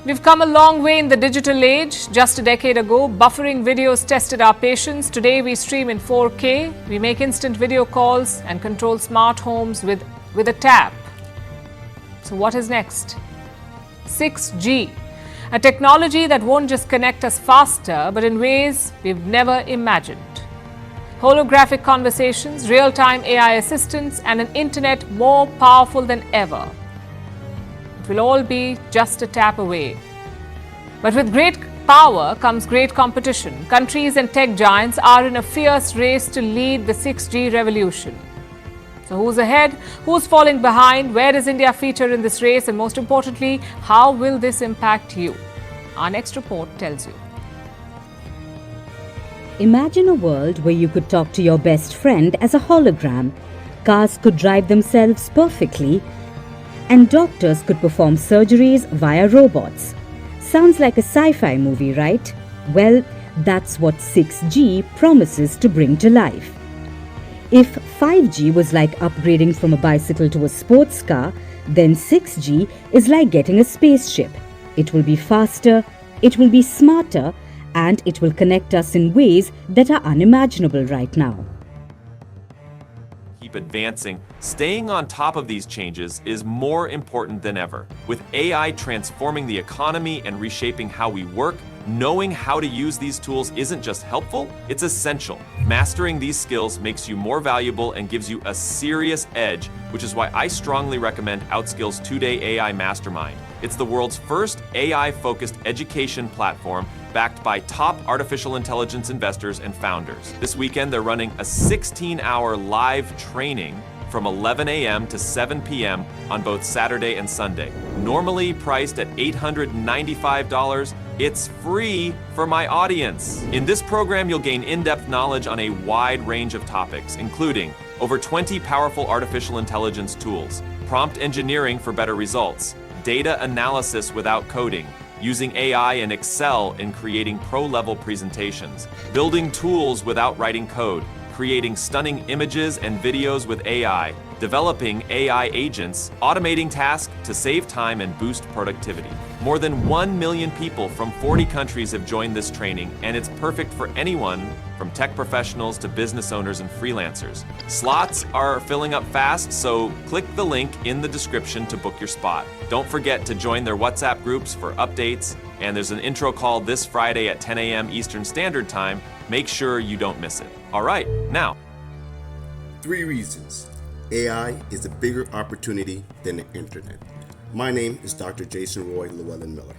We've come a long way in the digital age. Just a decade ago, buffering videos tested our patience. Today, we stream in 4K. We make instant video calls and control smart homes with a tap. So what is next? 6G, a technology that won't just connect us faster, but in ways we've never imagined. Holographic conversations, real-time AI assistants, and an internet more powerful than ever. It will all be just a tap away. But with great power comes great competition. Countries and tech giants are in a fierce race to lead the 6G revolution. So who's ahead? Who's falling behind? Where does India feature in this race? And most importantly, how will this impact you? Our next report tells you. Imagine a world where you could talk to your best friend as a hologram. Cars could drive themselves perfectly, and doctors could perform surgeries via robots. Sounds like a sci-fi movie, right? Well, that's what 6G promises to bring to life. If 5G was like upgrading from a bicycle to a sports car, then 6G is like getting a spaceship. It will be faster, it will be smarter, and it will connect us in ways that are unimaginable right now. Keep advancing. Staying on top of these changes is more important than ever. With AI transforming the economy and reshaping how we work, knowing how to use these tools isn't just helpful, it's essential. Mastering these skills makes you more valuable and gives you a serious edge, which is why I strongly recommend Outskill's 2-day AI Mastermind. It's the world's first AI-focused education platform backed by top artificial intelligence investors and founders. This weekend, they're running a 16-hour live training from 11 a.m. to 7 p.m. on both Saturday and Sunday. Normally priced at $895, it's free for my audience. In this program, you'll gain in-depth knowledge on a wide range of topics, including over 20 powerful artificial intelligence tools, prompt engineering for better results, data analysis without coding, using AI and Excel in creating pro-level presentations, building tools without writing code, creating stunning images and videos with AI, developing AI agents, automating tasks to save time and boost productivity. More than 1 million people from 40 countries have joined this training, and it's perfect for anyone from tech professionals to business owners and freelancers. Slots are filling up fast, so click the link in the description to book your spot. Don't forget to join their WhatsApp groups for updates, and there's an intro call this Friday at 10 a.m. Eastern Standard Time. Make sure you don't miss it. All right, now. 3 reasons AI is a bigger opportunity than the internet. My name is Dr. Jason Roy Llewellyn-Miller.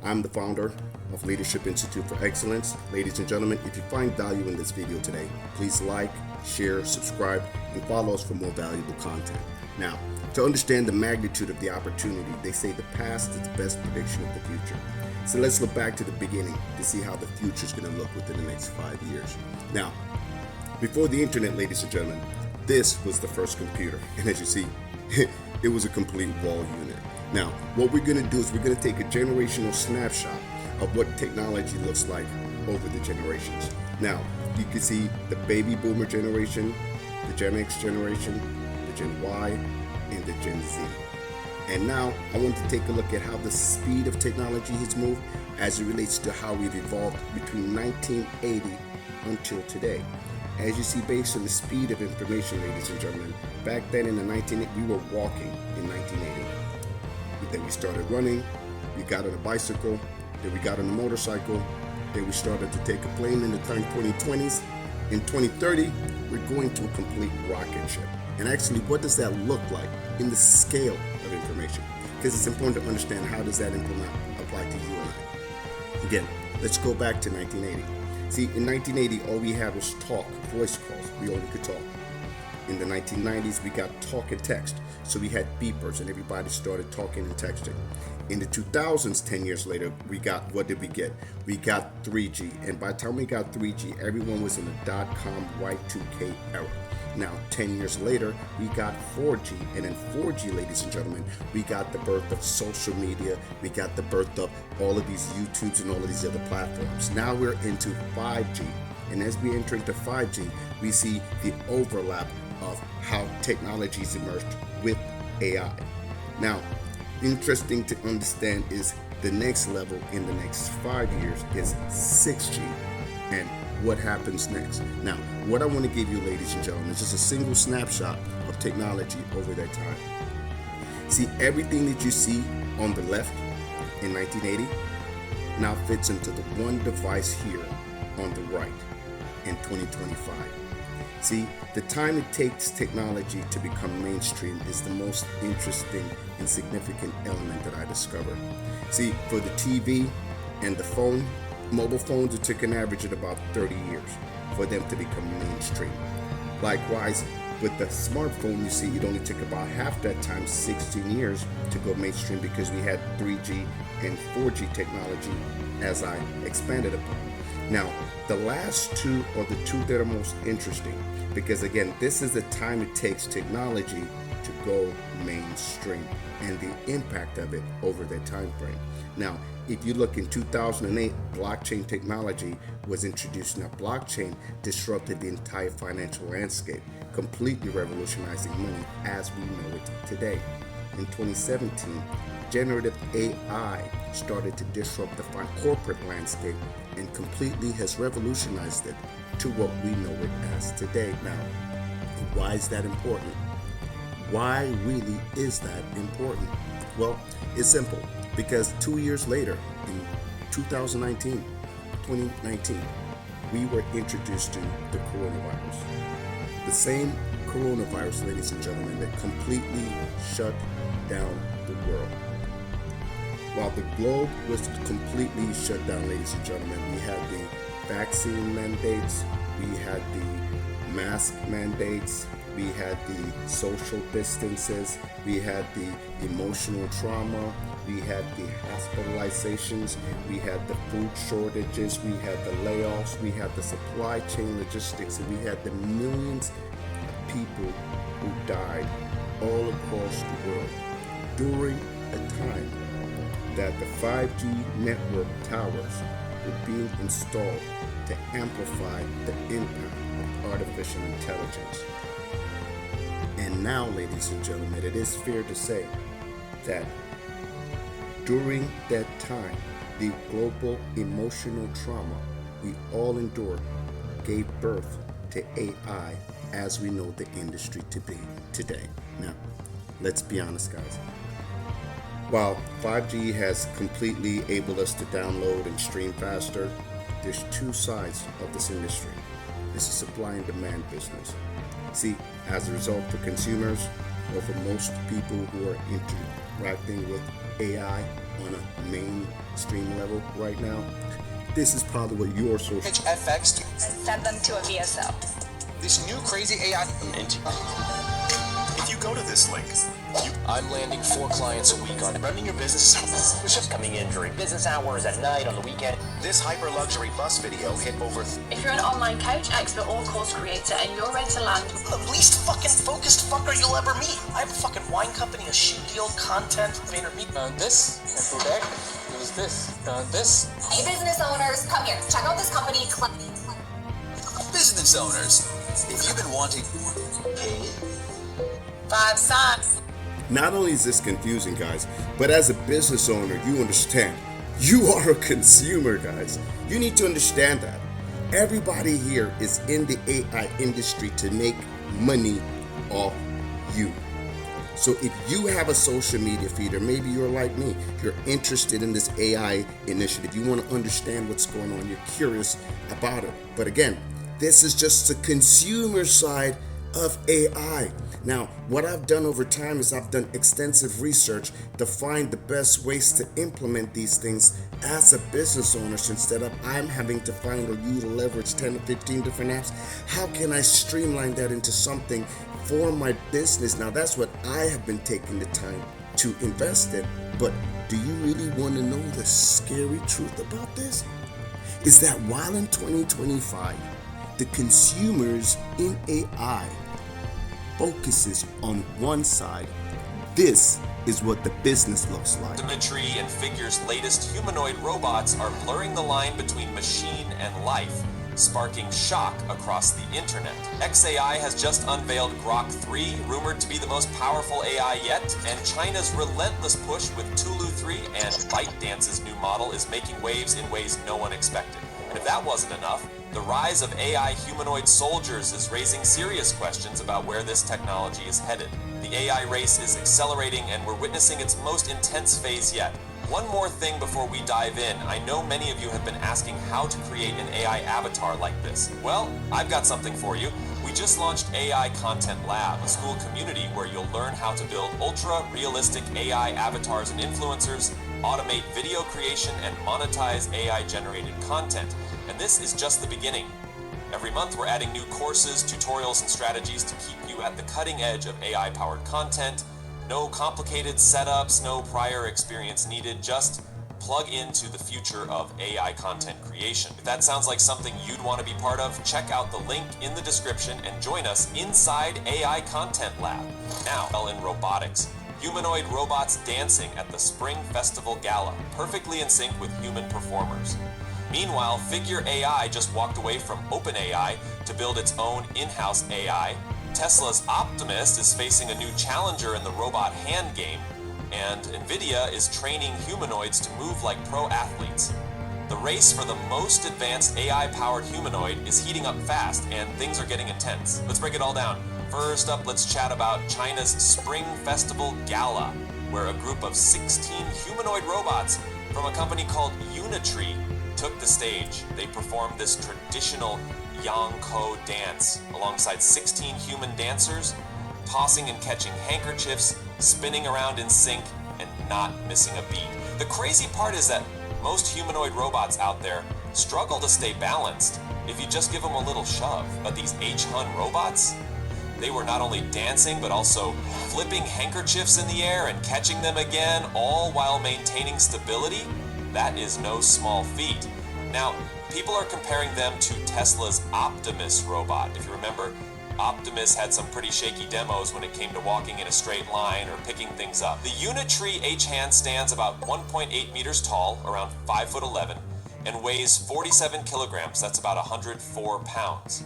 I'm the founder of Leadership Institute for Excellence. Ladies and gentlemen, if you find value in this video today, please like, share, subscribe, and follow us for more valuable content. Now, to understand the magnitude of the opportunity, they say the past is the best prediction of the future. So let's look back to the beginning to see how the future is going to look within the next 5 years. Now, before the internet, ladies and gentlemen, this was the first computer. And as you see, it was a complete wall unit. Now, what we're going to do is we're going to take a generational snapshot of what technology looks like over the generations. Now, you can see the baby boomer generation, the Gen X generation, the Gen Y, and the Gen Z. And now I want to take a look at how the speed of technology has moved as it relates to how we've evolved between 1980 until today. As you see, based on the speed of information, ladies and gentlemen, back then in the 1980s, we were walking in 1980. Then we started running, we got on a bicycle, then we got on a motorcycle, then we started to take a plane in the 2020s. In 2030, we're going to a complete rocket ship. And actually, what does that look like in the scale of information? Because it's important to understand how does that apply to you and I. Again, let's go back to 1980. See, in 1980, all we had was talk, voice calls. We only could talk. In the 1990s, we got talk and text. So we had beepers and everybody started talking and texting. In the 2000s, 10 years later, what did we get? We got 3G. And by the time we got 3G, everyone was in the .com Y2K era. Now, 10 years later, we got 4G. And in 4G, ladies and gentlemen, we got the birth of social media. We got the birth of all of these YouTubes and all of these other platforms. Now we're into 5G. And as we enter into 5G, we see the overlap of how technologies emerged with AI. Now, interesting to understand is The next level in the next 5 years is 6G. And what happens next? Now, what I want to give you, ladies and gentlemen, is just a single snapshot of technology over that time. See, everything that you see on the left in 1980 now fits into the one device here on the right in 2025. See, the time it takes technology to become mainstream is the most interesting and significant element that I discovered. See, for the TV and the phone, mobile phones, it took an average of about 30 years for them to become mainstream. Likewise, with the smartphone, you see, it only took about half that time, 16 years, to go mainstream because we had 3G and 4G technology, as I expanded upon. Now, the last two are the two that are most interesting because, again, this is the time it takes technology to go mainstream and the impact of it over that time frame. Now, if you look in 2008, blockchain technology was introduced. Now, blockchain disrupted the entire financial landscape, completely revolutionizing money as we know it today. In 2017, generative AI started to disrupt the corporate landscape and completely has revolutionized it to what we know it as today. Now, why is that important? Why really is that important? Well, it's simple. Because 2 years later, in 2019, we were introduced to the coronavirus. The same coronavirus, ladies and gentlemen, that completely shut down the world. While the globe was completely shut down, ladies and gentlemen, we had the vaccine mandates, we had the mask mandates, we had the social distances, we had the emotional trauma, we had the hospitalizations, we had the food shortages, we had the layoffs, we had the supply chain logistics, and we had the millions of people who died all across the world during a time that the 5G network towers were being installed to amplify the impact of artificial intelligence. And now, ladies and gentlemen, it is fair to say that during that time, the global emotional trauma we all endured gave birth to AI as we know the industry to be today. Now, let's be honest, guys. While 5G has completely enabled us to download and stream faster, there's two sides of this industry. It's a supply and demand business. See, as a result, for consumers or for most people who are interacting with AI on a mainstream level right now, this is probably what your social Pitch FX to send them to a VSO. this new crazy AI. If you go to this link, I'm landing 4 clients a week on running your business, Which is coming in during business hours, at night, on the weekend. this hyper luxury bus video hit over. If you're an online coach, expert, or course creator and you're ready to land, The least fucking focused fucker you'll ever meet. I have a fucking wine company, a shoe deal, content, VaynerMedia. Found this, and for that, it was this. Found this. Hey, business owners, come here. Check out this company. Business owners, if you've been wanting 5 signs. Not only is this confusing, guys, but as a business owner, you understand. You are a consumer, guys. You need to understand that. Everybody here is in the AI industry to make money off you. So if you have a social media feed, or maybe you're like me, you're interested in this AI initiative, you want to understand what's going on, you're curious about it. But again, this is just the consumer side of AI. Now, what I've done over time is I've done extensive research to find the best ways to implement these things as a business owner. So instead of I'm having to find or you to leverage 10 to 15 different apps, how can I streamline that into something for my business? Now, that's what I have been taking the time to invest in. But do you really want to know the scary truth about this? Is that while in 2025, the consumers in AI focuses on one side, this is what the business looks like. Symmetry and Figure's latest humanoid robots are blurring the line between machine and life, sparking shock across the internet. xAI has just unveiled Grok 3, rumored to be the most powerful AI yet, and China's relentless push with Tulu 3 and ByteDance's new model is making waves in ways no one expected. And if that wasn't enough, the rise of AI humanoid soldiers is raising serious questions about where this technology is headed. The AI race is accelerating and we're witnessing its most intense phase yet. One more thing before we dive in. I know many of you have been asking how to create an AI avatar like this. Well, I've got something for you. We just launched AI Content Lab, a school community where you'll learn how to build ultra-realistic AI avatars and influencers, automate video creation, and monetize AI-generated content. And this is just the beginning. Every month we're adding new courses, tutorials, and strategies to keep you at the cutting edge of AI-powered content. No complicated setups, no prior experience needed, just plug into the future of AI content creation. If that sounds like something you'd want to be part of, check out the link in the description and join us inside AI Content Lab. Now, in robotics. Humanoid robots dancing at the Spring Festival Gala, perfectly in sync with human performers. Meanwhile, Figure AI just walked away from OpenAI to build its own in-house AI. Tesla's Optimus is facing a new challenger in the robot hand game, and NVIDIA is training humanoids to move like pro athletes. The race for the most advanced AI-powered humanoid is heating up fast, and things are getting intense. Let's break it all down. First up, let's chat about China's Spring Festival Gala, where a group of 16 humanoid robots from a company called Unitree took the stage. They performed this traditional Yangkou dance alongside 16 human dancers, tossing and catching handkerchiefs, spinning around in sync, and not missing a beat. The crazy part is that most humanoid robots out there struggle to stay balanced if you just give them a little shove. But these H-Hun robots, they were not only dancing, but also flipping handkerchiefs in the air and catching them again, all while maintaining stability. That is no small feat. Now, people are comparing them to Tesla's Optimus robot. If you remember, Optimus had some pretty shaky demos when it came to walking in a straight line or picking things up. The Unitree H-Hand stands about 1.8 meters tall, around 5'11", and weighs 47 kilograms. That's about 104 pounds.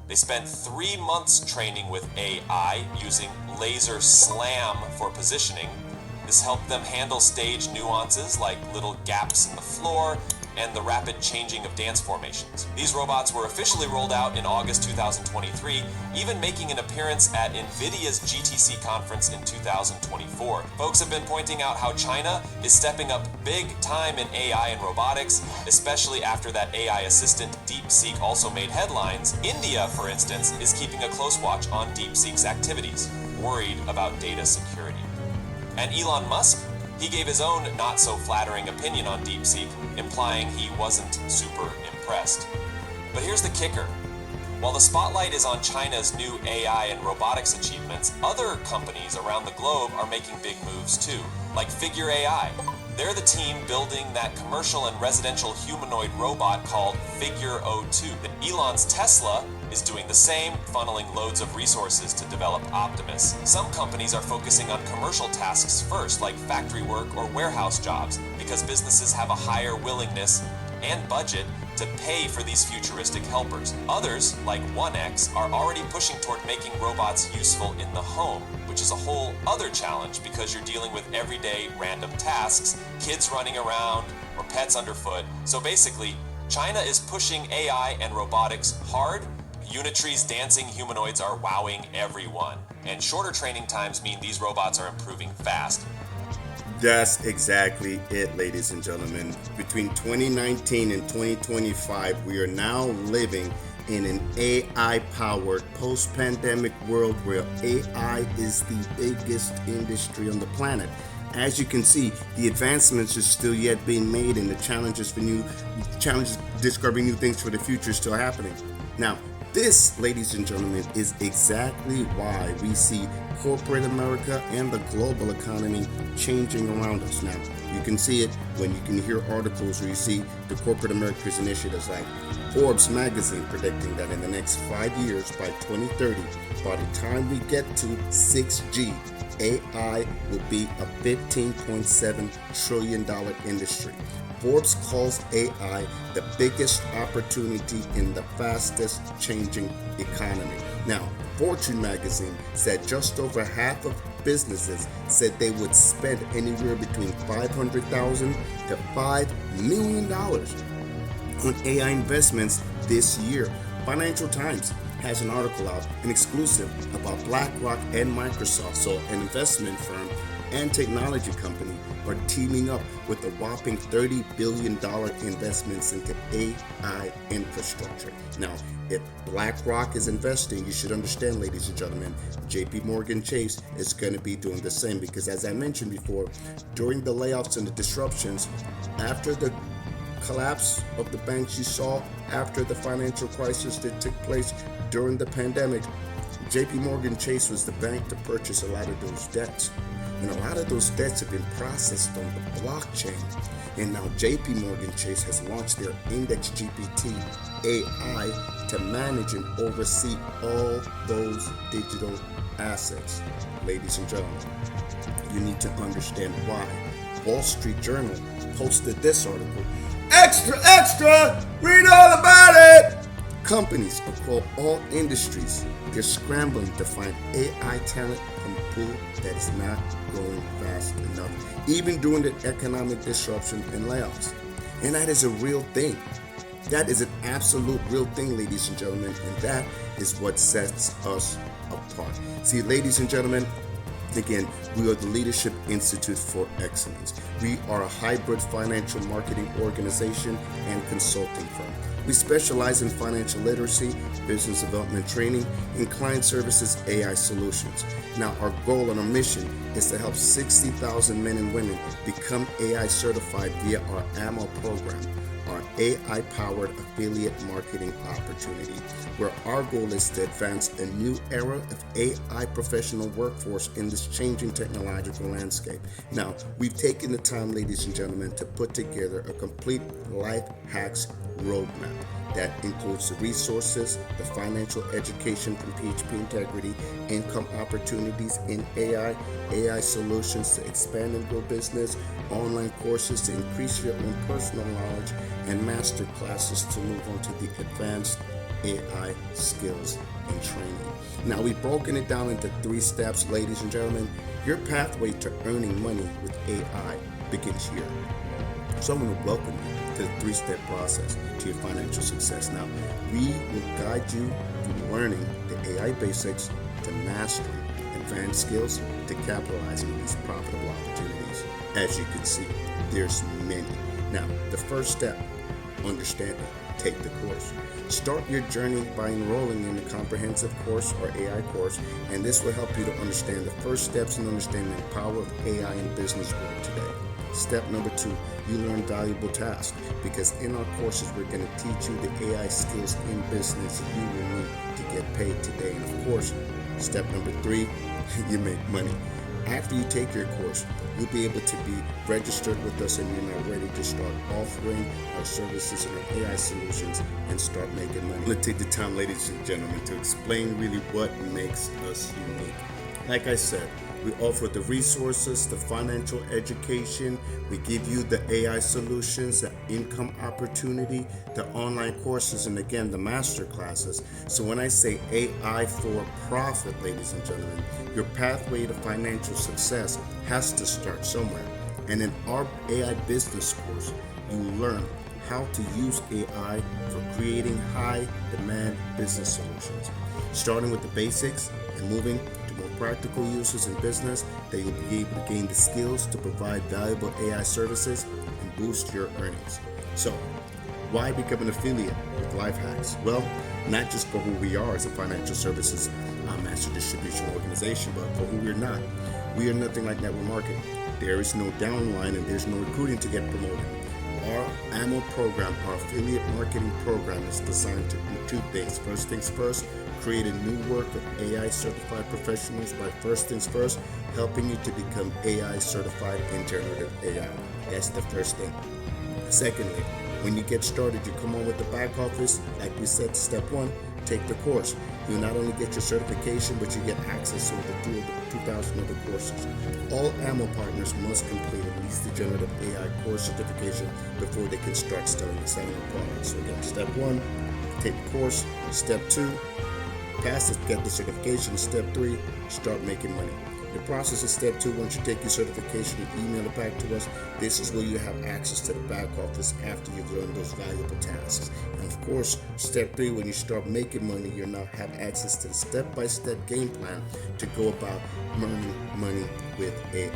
They spent 3 months training with AI using laser slam for positioning. This helped them handle stage nuances like little gaps in the floor and the rapid changing of dance formations. These robots were officially rolled out in August 2023, even making an appearance at NVIDIA's GTC conference in 2024. Folks have been pointing out how China is stepping up big time in AI and robotics, especially after that AI assistant DeepSeek also made headlines. India, for instance, is keeping a close watch on DeepSeek's activities, worried about data security. And Elon Musk? He gave his own not-so-flattering opinion on DeepSeek, implying he wasn't super impressed. But here's the kicker. While the spotlight is on China's new AI and robotics achievements, other companies around the globe are making big moves too, like Figure AI. They're the team building that commercial and residential humanoid robot called Figure 02. Elon's Tesla is doing the same, funneling loads of resources to develop Optimus. Some companies are focusing on commercial tasks first, like factory work or warehouse jobs, because businesses have a higher willingness and budget to pay for these futuristic helpers. Others, like 1X, are already pushing toward making robots useful in the home, which is a whole other challenge because you're dealing with everyday random tasks, kids running around, or pets underfoot. So basically, China is pushing AI and robotics hard. Unitree's dancing humanoids are wowing everyone, and shorter training times mean these robots are improving fast. That's exactly it, ladies and gentlemen. Between 2019 and 2025, we are now living in an AI-powered post-pandemic world where AI is the biggest industry on the planet. As you can see, the advancements are still yet being made, and the challenges discovering new things for the future is still happening. Now, this, ladies and gentlemen, is exactly why we see corporate America and the global economy changing around us now. You can see it when you can hear articles where you see the corporate America's initiatives like Forbes magazine predicting that in the next 5 years, by 2030, by the time we get to 6G, AI will be a $15.7 trillion industry. Forbes calls AI the biggest opportunity in the fastest changing economy. Now, Fortune magazine said just over half of businesses said they would spend anywhere between $500,000 to $5 million on AI investments this year. Financial Times has an article out, an exclusive, about BlackRock and Microsoft, so an investment firm and technology company, are teaming up with a whopping $30 billion investments into AI infrastructure. Now, if BlackRock is investing, you should understand, ladies and gentlemen, JP Morgan Chase is going to be doing the same, because as I mentioned before, during the layoffs and the disruptions, after the collapse of the banks you saw after the financial crisis that took place during the pandemic, JP Morgan Chase was the bank to purchase a lot of those debts. And a lot of those debts have been processed on the blockchain. And now JP Morgan Chase has launched their Index GPT AI to manage and oversee all those digital assets. Ladies and gentlemen, you need to understand why. Wall Street Journal posted this article. Extra, extra! Read all about it! Companies across all industries, they're scrambling to find AI talent from a pool that is not growing fast enough, even during the economic disruption and layoffs. And that is a real thing. That is an absolute real thing, ladies and gentlemen, and that is what sets us apart. See, ladies and gentlemen, again, we are the Leadership Institute for Excellence. We are a hybrid financial marketing organization and consulting firm. We specialize in financial literacy, business development training, and client services AI solutions. Now, our goal and our mission is to help 60,000 men and women become AI certified via our AMO program, our AI-powered affiliate marketing opportunity, where our goal is to advance a new era of AI professional workforce in this changing technological landscape. Now, we've taken the time, ladies and gentlemen, to put together a complete life hacks roadmap that includes the resources, the financial education from PHP Integrity, income opportunities in AI solutions to expand and grow business, online courses to increase your own personal knowledge, and master classes to move on to the advanced AI skills and training. Now, we've broken it down into 3 steps, ladies and gentlemen. Your pathway to earning money with AI begins here. So I'm going to welcome you to the 3-step process to your financial success. Now, we will guide you through learning the AI basics to mastering advanced skills to capitalizing these profitable opportunities. As you can see, there's many. Now, the first step, understanding. Take the course. Start your journey by enrolling in the comprehensive course or AI course, and this will help you to understand the first steps in understanding the power of AI in business world today. Step number 2, you learn valuable tasks, because in our courses we're going to teach you the AI skills in business you will need to get paid today. And of course, step number 3, you make money. After you take your course, you'll be able to be registered with us, and you're now ready to start offering our services and our AI solutions and start making money. I'm going to take the time, ladies and gentlemen, to explain really what makes us unique. Like I said, we offer the resources, the financial education, we give you the AI solutions, the income opportunity, the online courses, and again, the master classes. So when I say AI for profit, ladies and gentlemen, your pathway to financial success has to start somewhere. And in our AI business course, you learn how to use AI for creating high demand business solutions, starting with the basics and moving more practical uses in business, that you'll be able to gain the skills to provide valuable AI services and boost your earnings. So, why become an affiliate with LifeHacks? Well, not just for who we are as a financial services master distribution organization, but for who we're not. We are nothing like network marketing. There is no downline and there's no recruiting to get promoted. Our AMO program, our affiliate marketing program, is designed to do 2 things. First things first, create a new work of AI certified professionals by first things first, helping you to become AI certified in generative AI. That's the first thing. Secondly, when you get started, you come on with the back office. Like we said, step 1, take the course. You not only get your certification, but you get access to the 2,000 other courses. All AMMO partners must complete at least the generative AI course certification before they can start selling the products. So again, step 1, take the course. Step 2, pass it, get the certification. Step 3, start making money. The process is step 2. Once you take your certification, you email it back to us. This is where you have access to the back office after you've learned those valuable tasks. And of course, step 3, when you start making money, you now have access to the step-by-step game plan to go about earning money with AI.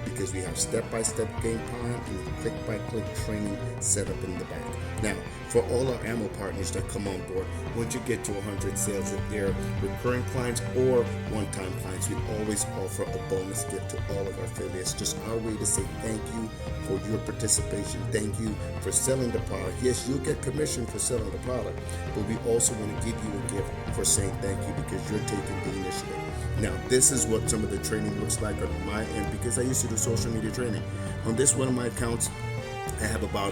Because we have step-by-step game plan and click-by-click training set up in the back. Now, for all our AMMO partners that come on board, once you get to 100 sales, if they're recurring clients or one-time clients, we always offer a bonus gift to all of our affiliates. Just our way to say thank you for your participation. Thank you for selling the product. Yes, you'll get commission for selling the product, but we also want to give you a gift for saying thank you because you're taking the initiative. Now, this is what some of the training looks like on my end because I used to do social media training. On this one of my accounts, I have about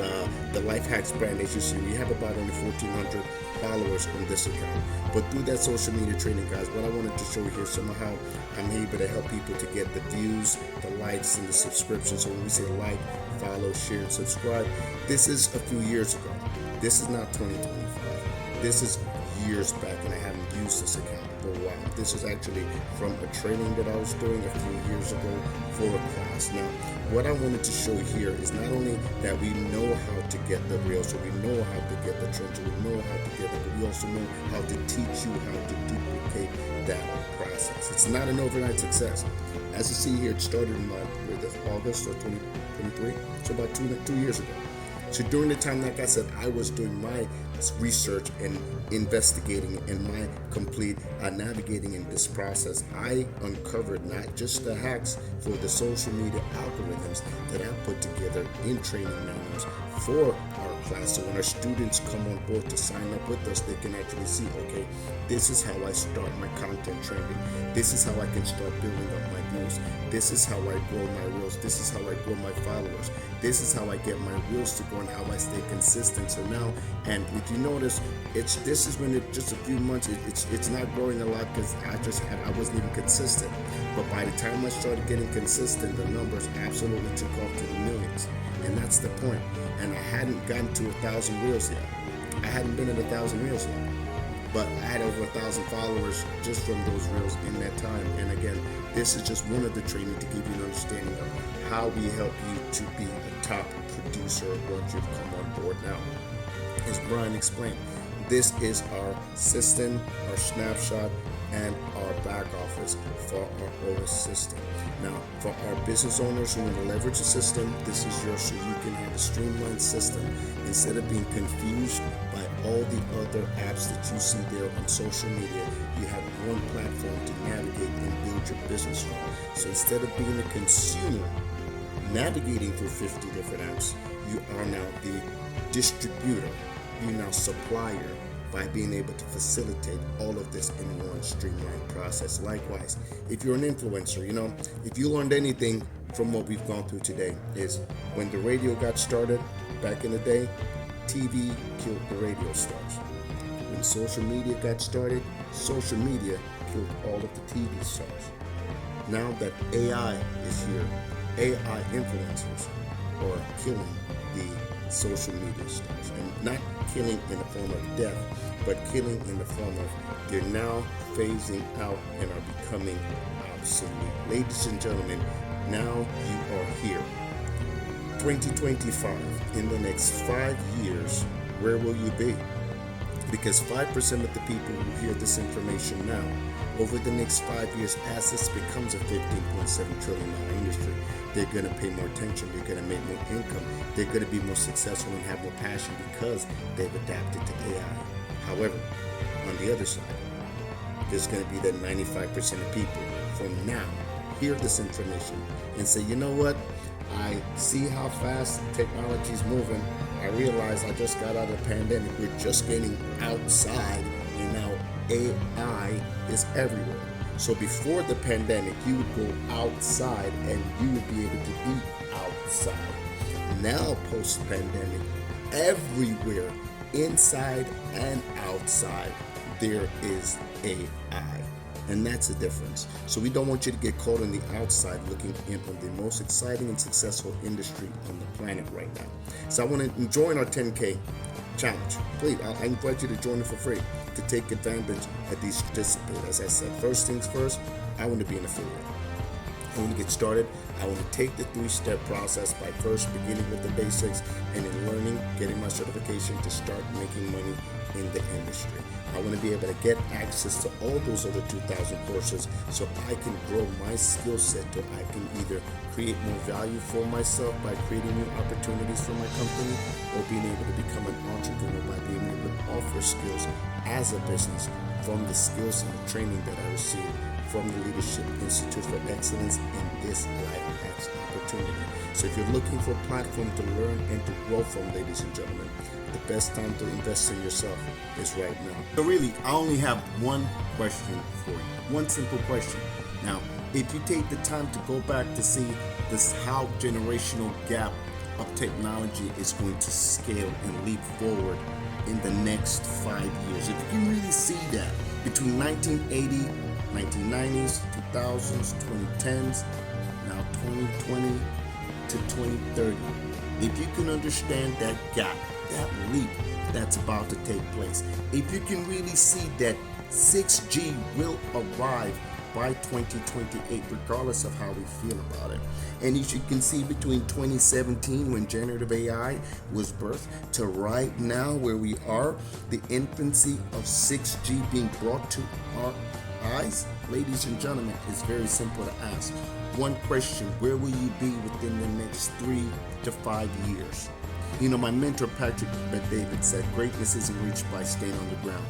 the Life Hacks brand, as you see. We have about only 1,400 followers on this account. But through that social media training, guys, what I wanted to show you here, somehow I'm able to help people to get the views, the likes, and the subscriptions. So when we say like, follow, share, and subscribe, this is a few years ago. This is not 2025. This is years back, and I haven't used this account for a while. This is actually from a training that I was doing a few years ago for a class. Now, what I wanted to show here is not only that we know how to get the reels, so we know how to get the trends, we know how to get it, but we also know how to teach you how to duplicate that process. It's not an overnight success. As you see here, it started in August of 2023, so about two years ago. So during the time, like I said, I was doing my research and investigating and my complete navigating in this process. I uncovered not just the hacks for the social media algorithms that I put together in training manuals for our class. So when our students come on board to sign up with us, they can actually see, okay, this is how I start my content trending. This is how I can start building up my views. This is how I grow my reels. This is how I grow my followers. This is how I get my reels to go and how I stay consistent. So now, and if you notice, this is when just a few months, it's not growing a lot because I wasn't even consistent. But by the time I started getting consistent, the numbers absolutely took off to the millions. And that's the point. And I hadn't gotten to 1,000 reels yet. I hadn't been at 1,000 reels yet. But I had over 1,000 followers just from those reels in that time. And again, this is just one of the training to give you an understanding of how we help you to be a top producer once you've come on board. Now, as Brian explained, this is our system, our snapshot, and our back office for our OS system. Now, for our business owners who want to leverage the system, this is yours so you can have a streamlined system instead of being confused by all the other apps that you see there on social media. You have one platform to navigate and build your business from. So instead of being a consumer navigating through 50 different apps, you are now the distributor, you're now supplier, by being able to facilitate all of this in one streamlined process. Likewise, if you're an influencer, if you learned anything from what we've gone through today, is when the radio got started back in the day, TV killed the radio stars. When social media got started, social media killed all of the TV stars. Now that AI is here, AI influencers are killing the social media stars, and not killing in the form of death, but killing in the form of they're now phasing out and are becoming obsolete. Ladies and gentlemen, now you are here. 2025, in the next 5 years, where will you be? Because 5% of the people who hear this information now, over the next 5 years, as this becomes a $15.7 trillion industry, they're going to pay more attention, they're going to make more income, they're going to be more successful and have more passion because they've adapted to AI. However, on the other side, there's going to be that 95% of people from now hear this information and say, you know what? I see how fast technology is moving. I realize I just got out of the pandemic. We're just getting outside, and now AI is everywhere. So before the pandemic, you would go outside and you would be able to be outside. Now, post-pandemic, everywhere, inside and outside, there is AI. And that's the difference. So we don't want you to get caught on the outside looking in on the most exciting and successful industry on the planet right now. So I want to join our 10K challenge. Please, I invite you to join it for free to take advantage of these statistics. As I said, first things first, I want to be an affiliate. I want to get started. I want to take the 3-step process by first beginning with the basics and then learning, getting my certification to start making money in the industry. I want to be able to get access to all those other 2,000 courses so I can grow my skill set so I can either create more value for myself by creating new opportunities for my company or being able to become an entrepreneur by being able to offer skills as a business from the skills and the training that I received from the Leadership Institute for Excellence in this Life Hacks opportunity. So if you're looking for a platform to learn and to grow from, ladies and gentlemen, the best time to invest in yourself is right now. So really, I only have one question for you. One simple question. Now, if you take the time to go back to see this how generational gap of technology is going to scale and leap forward in the next 5 years, if you can really see that between 1980, 1990s, 2000s, 2010s, now 2020 to 2030, if you can understand that gap, that leap that's about to take place, if you can really see that 6G will arrive by 2028, regardless of how we feel about it. And as you can see, between 2017, when generative AI was birthed, to right now where we are, the infancy of 6G being brought to our eyes, ladies and gentlemen, is very simple to ask. One question: where will you be within the next 3 to 5 years? You know, my mentor Patrick Bet-David said, greatness isn't reached by staying on the ground.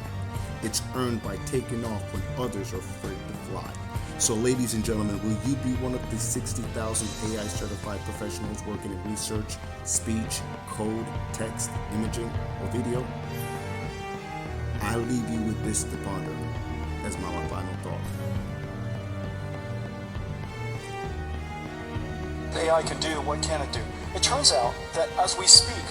It's earned by taking off when others are afraid to fly. So ladies and gentlemen, will you be one of the 60,000 AI certified professionals working in research, speech, code, text, imaging, or video? I leave you with this to ponder as my final thought. AI can do, what can it do? It turns out that as we speak,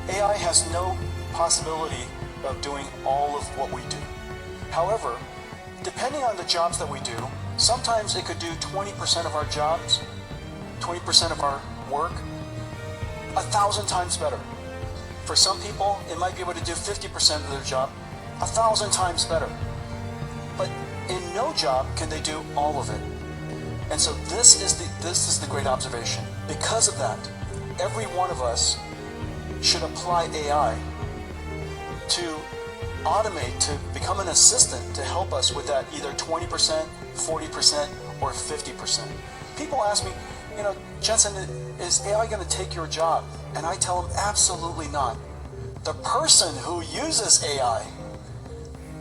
AI has no possibility of doing all of what we do. However, depending on the jobs that we do, sometimes it could do 20% of our jobs, 20% of our work, 1,000 times better. For some people, it might be able to do 50% of their job, 1,000 times better. But in no job can they do all of it. And so this is the great observation. Because of that, every one of us should apply AI to automate, to become an assistant to help us with that either 20%, 40%, or 50%. People ask me, you know, Jensen, is AI going to take your job? And I tell them absolutely not. The person who uses AI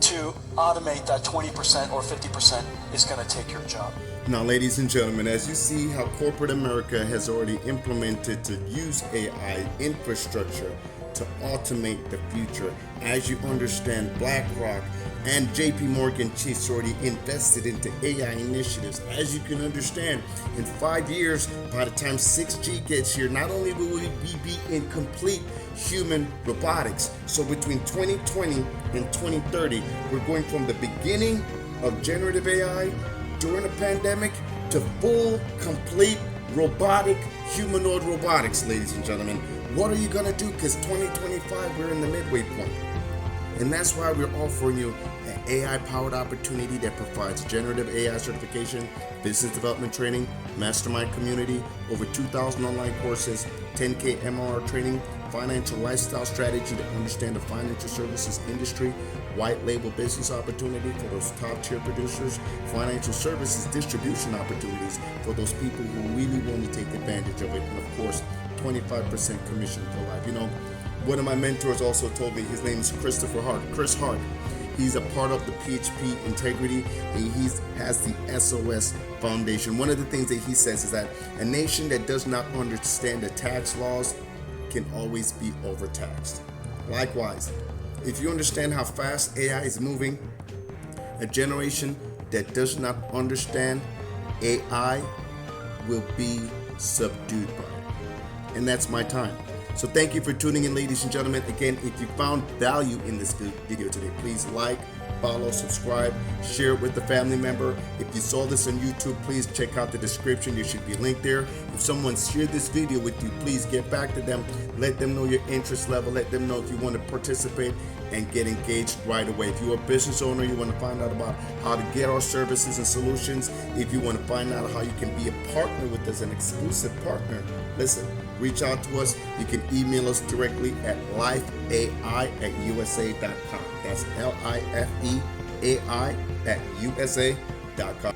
to automate that 20% or 50% is going to take your job. Now, ladies and gentlemen, as you see how corporate America has already implemented to use AI infrastructure to automate the future, as you understand, BlackRock and JP Morgan Chase already invested into AI initiatives. As you can understand, in 5 years, by the time 6G gets here, not only will we be in complete human robotics, so between 2020 and 2030, we're going from the beginning of generative AI during the pandemic to full, complete robotic, humanoid robotics, ladies and gentlemen. What are you going to do? Because 2025, we're in the midway point. And that's why we're offering you an AI-powered opportunity that provides generative AI certification, business development training, mastermind community, over 2,000 online courses, 10K MRR training, financial lifestyle strategy to understand the financial services industry, white label business opportunity for those top tier producers, financial services distribution opportunities for those people who really want to take advantage of it, and of course, 25% commission for life. You know, one of my mentors also told me, his name is Christopher Hart, Chris Hart. He's a part of the PHP Integrity, and he has the SOS Foundation. One of the things that he says is that a nation that does not understand the tax laws can always be overtaxed. Likewise, if you understand how fast AI is moving, a generation that does not understand AI will be subdued by it. And that's my time. So thank you for tuning in, ladies and gentlemen. Again, if you found value in this video today, please like, follow, subscribe, share it with a family member. If you saw this on YouTube, please check out the description. There should be a link there. If someone shared this video with you, please get back to them. Let them know your interest level. Let them know if you want to participate and get engaged right away. If you're a business owner, you want to find out about how to get our services and solutions. If you want to find out how you can be a partner with us, an exclusive partner, listen, reach out to us. You can email us directly at lifeai@usa.com. That's LIFEAI@usa.com.